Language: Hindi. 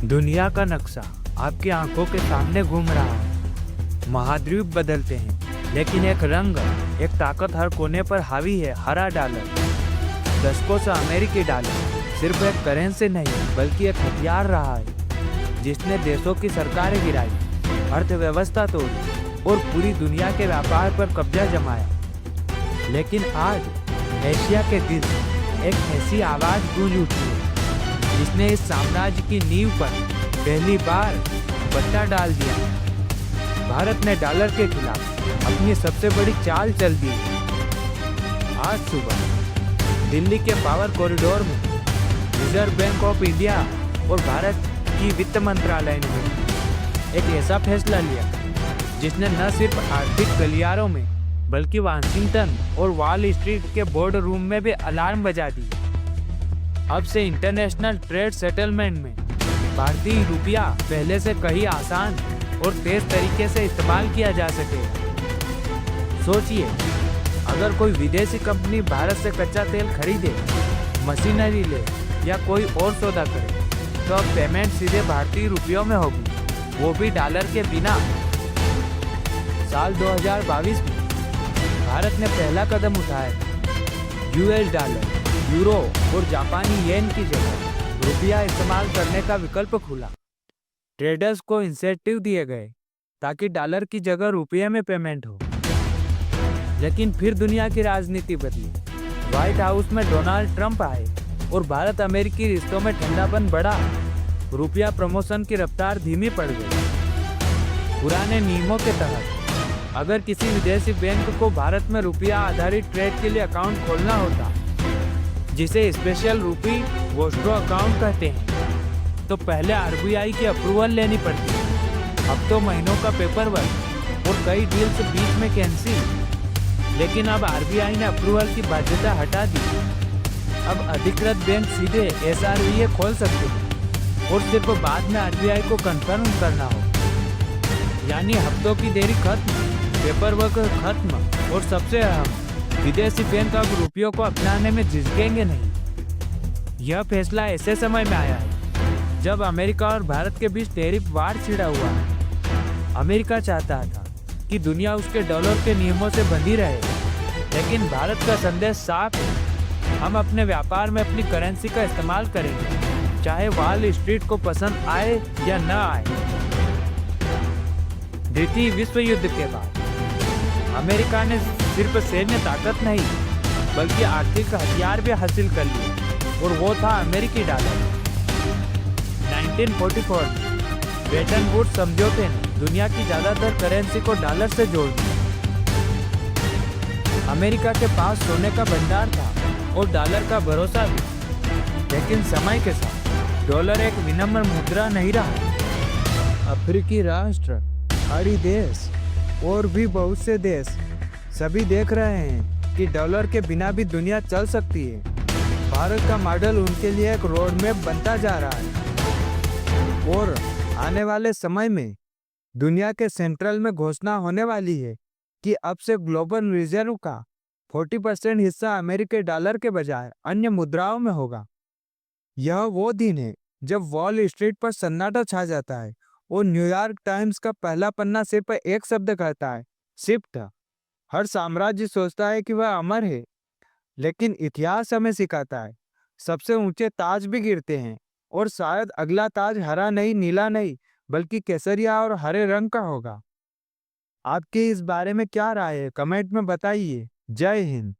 दुनिया का नक्शा आपकी आंखों के सामने घूम रहा है। महाद्वीप बदलते हैं, लेकिन एक रंग, एक ताकत हर कोने पर हावी है। हरा डॉलर, दशकों से अमेरिकी डॉलर सिर्फ एक करेंसी नहीं बल्कि एक हथियार रहा है, जिसने देशों की सरकारें गिराई, अर्थव्यवस्था तोड़ी और पूरी दुनिया के व्यापार पर कब्जा जमाया। लेकिन आज एशिया के दिल एक ऐसी आवाज गूंज उठी है जिसने इस साम्राज्य की नींव पर पहली बार पट्टा डाल दिया। भारत ने डॉलर के खिलाफ अपनी सबसे बड़ी चाल चल दी। आज सुबह दिल्ली के पावर कॉरिडोर में रिजर्व बैंक ऑफ इंडिया और भारत की वित्त मंत्रालय ने एक ऐसा फैसला लिया जिसने न सिर्फ आर्थिक गलियारों में बल्कि वाशिंगटन और वॉल स्ट्रीट के बोर्ड रूम में भी अलार्म बजा दी। अब से इंटरनेशनल ट्रेड सेटलमेंट में भारतीय रुपया पहले से कहीं आसान और तेज तरीके से इस्तेमाल किया जा सकेगा। सोचिए, अगर कोई विदेशी कंपनी भारत से कच्चा तेल खरीदे, मशीनरी ले या कोई और सौदा करे, तो अब पेमेंट सीधे भारतीय रुपयों में होगी, वो भी डॉलर के बिना। साल 2022 में भारत ने पहला कदम उठाया। यूएस डॉलर, यूरो और जापानी येन की जगह रुपया इस्तेमाल करने का विकल्प खुला। ट्रेडर्स को इंसेंटिव दिए गए ताकि डॉलर की जगह रुपये में पेमेंट हो। लेकिन फिर दुनिया की राजनीति बदली। व्हाइट हाउस में डोनाल्ड ट्रंप आए और भारत अमेरिकी रिश्तों में ठंडापन बढ़ा। रुपया प्रमोशन की रफ्तार धीमी पड़ गई। पुराने नियमों के तहत अगर किसी विदेशी बैंक को भारत में रुपया आधारित ट्रेड के लिए अकाउंट खोलना होता, जिसे स्पेशल रूपी वोस्ट्रो अकाउंट कहते हैं, तो पहले आरबीआई की अप्रूवल लेनी पड़ती। अब तो महीनों का पेपर वर्क और कई डील्स बीच में कैंसिल। लेकिन अब आरबीआई ने अप्रूवल की बाध्यता हटा दी। अब अधिकृत बैंक सीधे एसआरवीए खोल सकते हैं और सिर्फ बाद में आरबीआई को कंफर्म करना हो। यानी हफ्तों की देरी खत्म, पेपर वर्क खत्म और सबसे अहम, विदेशी बैंक अब रुपयों को अपनाने में झिझकेंगे नहीं। यह फैसला ऐसे समय में आया है जब अमेरिका और भारत के बीच टैरिफ वार छिड़ा हुआ है। अमेरिका चाहता था कि दुनिया उसके डॉलर के नियमों से बंधी रहे, लेकिन भारत का संदेश साफ है, हम अपने व्यापार में अपनी करेंसी का इस्तेमाल करेंगे, चाहे वॉल स्ट्रीट को पसंद आए या न आए। द्वितीय विश्व युद्ध के बाद अमेरिका ने सिर्फ सैन्य ताकत नहीं बल्कि आर्थिक हथियार भी हासिल कर लिए, और वो था अमेरिकी डॉलर। 1944 में ब्रेटन वुड्स समझौते ने दुनिया की ज्यादातर करेंसी को डॉलर से जोड़ दिया। अमेरिका के पास सोने का भंडार था और डॉलर का भरोसा भी, लेकिन समय के साथ डॉलर एक विनम्र मुद्रा नहीं रहा। अफ्रीकी राष्ट्र, खाड़ी देश और भी बहुत से देश सभी देख रहे हैं कि डॉलर के बिना भी दुनिया चल सकती है। भारत का मॉडल उनके लिए एक रोड मैप बनता जा रहा है, और आने वाले समय में दुनिया के सेंट्रल में घोषणा होने वाली है कि अब से ग्लोबल रिजर्व का 40% हिस्सा अमेरिकी डॉलर के बजाय अन्य मुद्राओं में होगा। यह वो दिन है जब वॉल स्ट्रीट पर सन्नाटा छा जाता है और न्यूयॉर्क टाइम्स का पहला पन्ना सिर्फ एक शब्द कहता है, शिफ्ट। हर साम्राज्य सोचता है कि वह अमर है, लेकिन इतिहास हमें सिखाता है सबसे ऊंचे ताज भी गिरते हैं, और शायद अगला ताज हरा नहीं, नीला नहीं, बल्कि केसरिया और हरे रंग का होगा। आपकी इस बारे में क्या राय है? कमेंट में बताइए। जय हिंद।